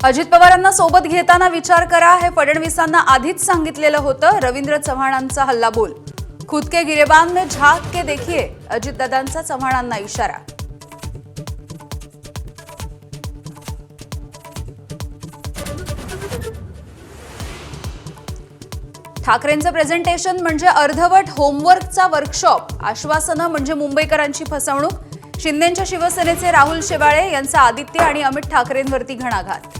अजित पवारांना सोबत घेताना विचार करा हे फडणवीसांना आधीच सांगितलेलं होतं। रवींद्र चव्हाणांचा हल्लाबोल। खुद के गिरेबान में झांक के देखिए, अजितदादांचा चव्हाणांना इशारा। ठाकरेंचं प्रेझेंटेशन म्हणजे अर्धवट होमवर्कचा वर्कशॉप। आश्वासनं म्हणजे मुंबईकरांची फसवणूक। शिंदेंच्या शिवसेनेचे राहुल शेवाळे यांचा आदित्य आणि अमित ठाकरेंवरती घणाघात।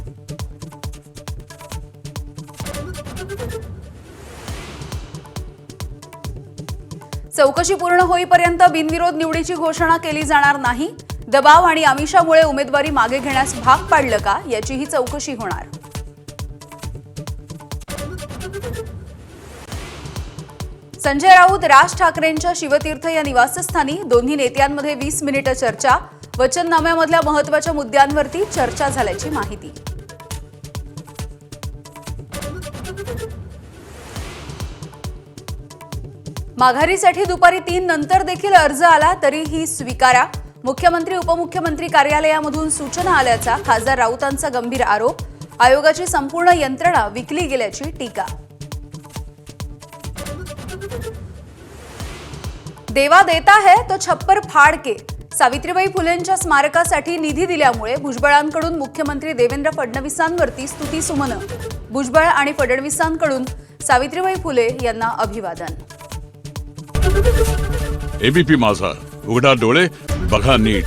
चौकशी पूर्ण होईपर्यंत बिनविरोध निवडीची घोषणा केली जाणार नाही। दबाव आणि आमिषामुळे उमेदवारी मागे घेण्यास भाग पाडलं का याचीही चौकशी होणार। संजय राऊत राज ठाकरेंच्या शिवतीर्थ या निवासस्थानी। दोन्ही नेत्यांमध्ये 20 मिनिटं चर्चा। वचननाम्यामधल्या महत्त्वाच्या मुद्द्यांवरती चर्चा झाल्याची माहिती। माघारीसाठी दुपारी 3 नंतर देखील अर्ज आला तरीही स्वीकारा। मुख्यमंत्री उपमुख्यमंत्री कार्यालयामधून सूचना आल्याचा खासदार राऊतांचा गंभीर आरोप। आयोगाची संपूर्ण यंत्रणा विकली गेल्याची टीका। देवा देता है तो छप्पर फाड़ के। सावित्रीबाई फुलेंच्या स्मारकासाठी निधी दिल्यामुळे भुजबळांकडून मुख्यमंत्री देवेंद्र फडणवीसांवरती स्तुतीसुमनं। भुजबळ आणि फडणवीसांकडून सावित्रीबाई फुले यांना अभिवादन। एबीपी माझा, उघडा डोळे बघा नीट।